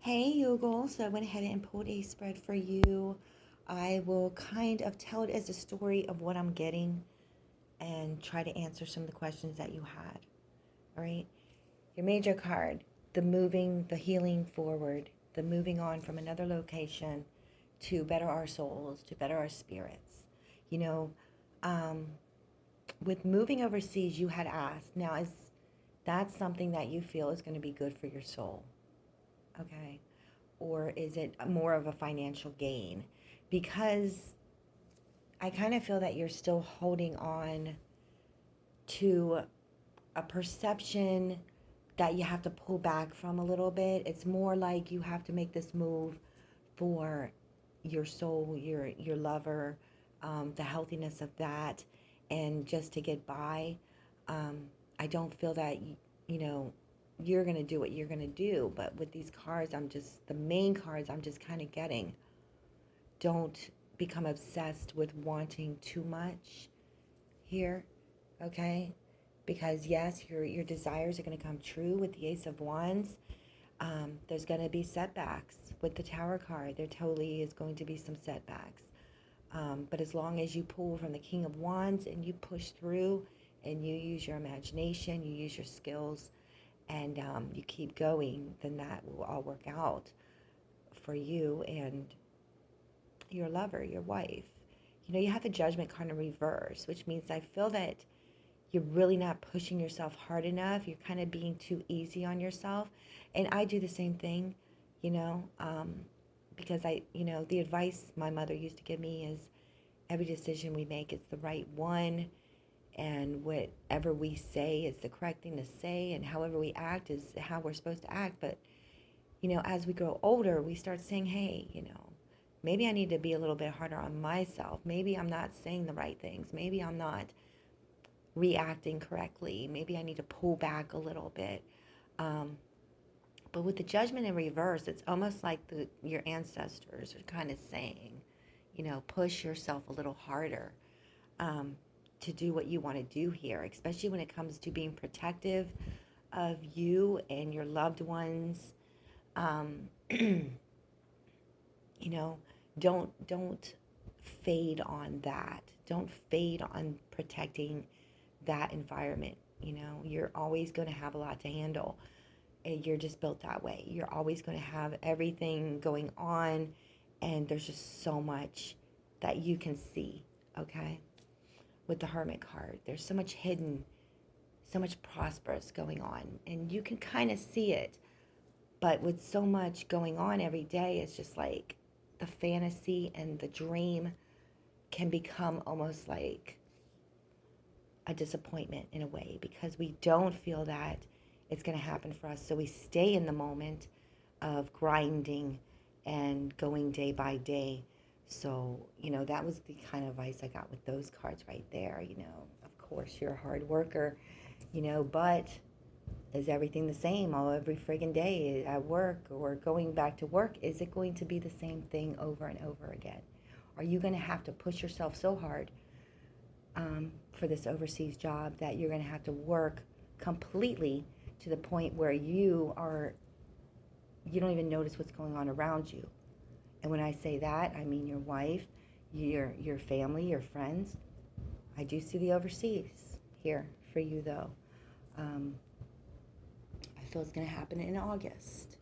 Hey, Yugal. So I went ahead and pulled a spread for you. I will kind of tell it as a story of what I'm getting and try to answer some of the questions that you had. All right. Your major card, the moving, the healing forward, the moving on from another location to better our souls, to better our spirits. You know, um, with moving overseas, you had asked, now is that something that you feel is going to be good for your soul? Okay. Or is it more of a financial gain? Because I kind of feel that you're still holding on to a perception that you have to pull back from a little bit. It's more like you have to make this move for your soul, your lover, the healthiness of that, and just to get by. Um, I don't feel that you know you're gonna do what you're gonna do, but with these cards, I'm just the main cards. I'm just kind of getting. Don't become obsessed with wanting too much here, okay? Because yes, your desires are going to come true with the Ace of Wands. There's going to be setbacks with the Tower card. There totally is going to be some setbacks. But as long as you pull from the King of Wands and you push through and you use your imagination, you use your skills, and you keep going, then that will all work out for you and your lover, your wife. You have the Judgment card in reverse, which means I feel that you're really not pushing yourself hard enough. You're kind of being too easy on yourself. And I do the same thing, you know, um, because the advice my mother used to give me is every decision we make is the right one. And whatever we say is the correct thing to say. And however we act is how we're supposed to act. But, as we grow older, we start saying, hey, maybe I need to be a little bit harder on myself. Maybe I'm not saying the right things. Maybe I'm not reacting correctly. Maybe I need to pull back a little bit. Um, but with the Judgment in reverse, it's almost like your ancestors are kind of saying, push yourself a little harder um, to do what you want to do here, especially when it comes to being protective of you and your loved ones. Um, you know, don't fade on that. Don't fade on protecting that environment. You're always going to have a lot to handle. And you're just built that way. You're always going to have everything going on, and there's just so much that you can see, okay? With the Hermit card, there's so much hidden, so much prosperous going on, and you can kind of see it. But with so much going on every day, it's just like the fantasy and the dream can become almost like a disappointment in a way because we don't feel that it's going to happen for us. So we stay in the moment of grinding and going day by day. So, that was the kind of advice I got with those cards right there. Of course, you're a hard worker, but is everything the same all every friggin' day at work or going back to work? Is it going to be the same thing over and over again? Are you going to have to push yourself so hard for this overseas job that you're going to have to work completely to the point where you don't even notice what's going on around you? And when I say that, I mean your wife, your family, your friends. I do see the overseas here for you, though. Um, I feel it's going to happen in August.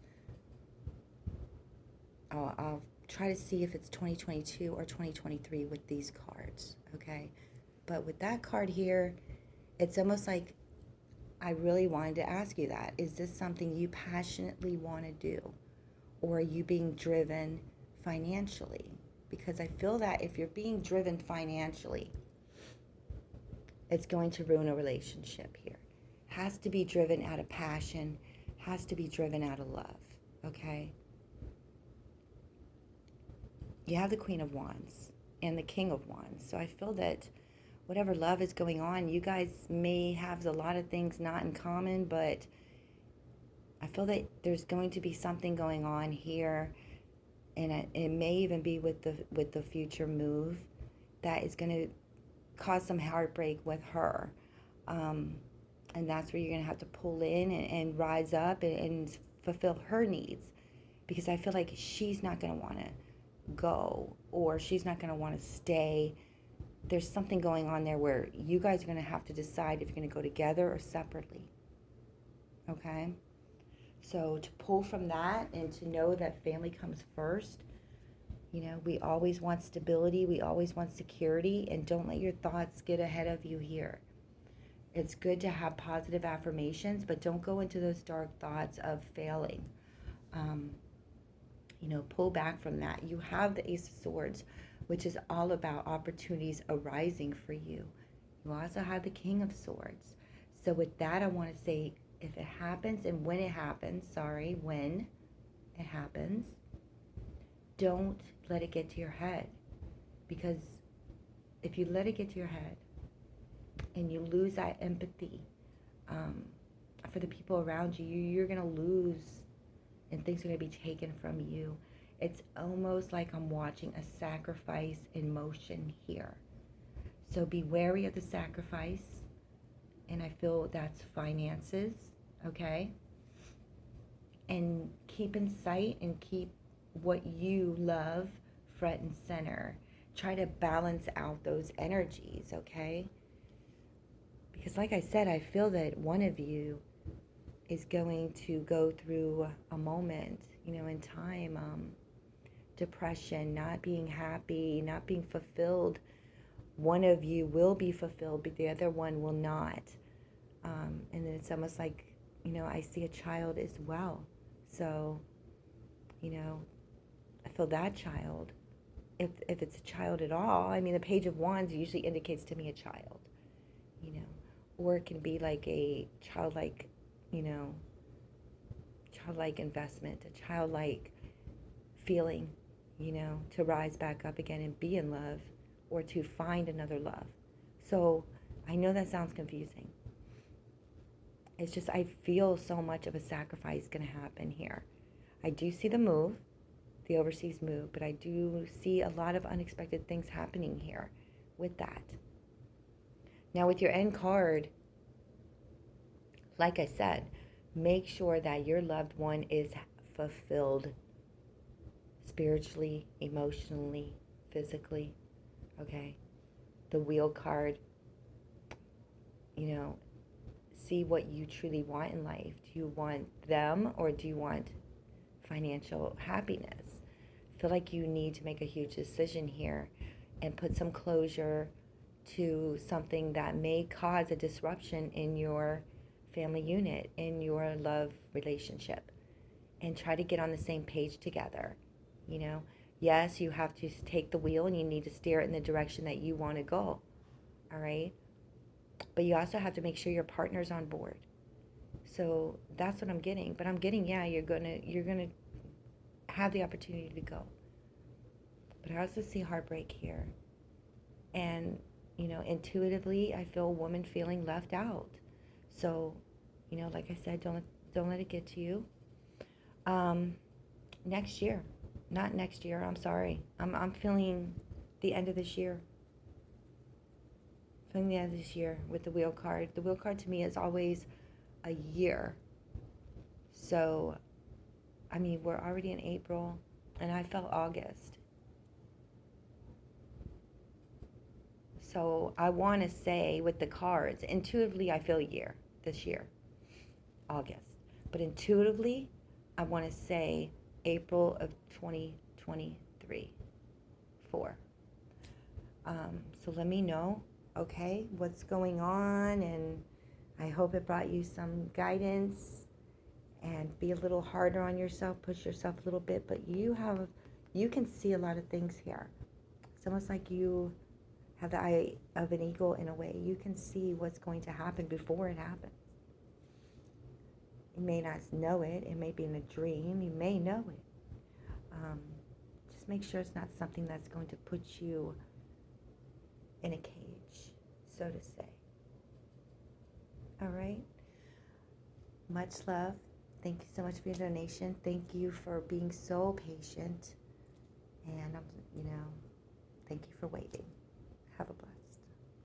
I'll try to see if it's 2022 or 2023 with these cards, okay? But with that card here, it's almost like I really wanted to ask you that. Is this something you passionately want to do? Or are you being driven financially? Because I feel that if you're being driven financially, it's going to ruin a relationship here. Has to be driven out of passion, has to be driven out of love, okay? You have the Queen of Wands and the King of Wands. So I feel that whatever love is going on, you guys may have a lot of things not in common, but I feel that there's going to be something going on here, and it may even be with the future move that is going to cause some heartbreak with her. And that's where you're going to have to pull in and rise up and fulfill her needs. because I feel like she's not going to want to go, or she's not going to want to stay. There's something going on there where you guys are going to have to decide if you're going to go together or separately. Okay? So to pull from that and to know that family comes first, you know, we always want stability, we always want security, and don't let your thoughts get ahead of you here. It's good to have positive affirmations, but don't go into those dark thoughts of failing. Pull back from that. You have the Ace of Swords, which is all about opportunities arising for you. You also have the King of Swords. So with that, I want to say, if it happens and when it happens, when it happens, don't let it get to your head. Because if you let it get to your head and you lose that empathy for the people around you, you're going to lose, and things are going to be taken from you. It's almost like I'm watching a sacrifice in motion here. So be wary of the sacrifice. And I feel that's finances, okay? And keep in sight and keep what you love front and center. Try to balance out those energies, okay? Because like I said, I feel that one of you is going to go through a moment, in time, depression, not being happy, not being fulfilled. One of you will be fulfilled, but the other one will not. And then it's almost like, I see a child as well. So, I feel that child, if it's a child at all, the Page of Wands usually indicates to me a child, or it can be like a childlike, childlike investment, a childlike feeling, to rise back up again and be in love, or to find another love. So I know that sounds confusing. It's just, I feel so much of a sacrifice going to happen here. I do see the move, the overseas move, but I do see a lot of unexpected things happening here with that. Now with your end card, like I said, make sure that your loved one is fulfilled spiritually, emotionally, physically, okay? The Wheel card, see what you truly want in life. Do you want them, or do you want financial happiness? I feel like you need to make a huge decision here and put some closure to something that may cause a disruption in your family unit, in your love relationship, and try to get on the same page together. Yes, you have to take the wheel and you need to steer it in the direction that you want to go. All right? But you also have to make sure your partner's on board. So that's what I'm getting. But I'm getting, you're gonna have the opportunity to go. But I also see heartbreak here. And, intuitively, I feel a woman feeling left out. So, like I said, don't let it get to you. Next year. Not next year, I'm sorry. I'm feeling the end of this year. Feeling the end of this year with the Wheel card. The Wheel card to me is always a year. So, we're already in April, and I felt August. So I want to say with the cards, intuitively I feel this year, August. But intuitively, I want to say April of 2023, 4. So let me know, okay, what's going on, and I hope it brought you some guidance. And be a little harder on yourself, push yourself a little bit, but you can see a lot of things here. It's almost like you have the eye of an eagle in a way. You can see what's going to happen before it happens. You may not know it. It may be in a dream. You may know it. Just make sure it's not something that's going to put you in a cage, so to say. All right? Much love. Thank you so much for your donation. Thank you for being so patient. And, thank you for waiting.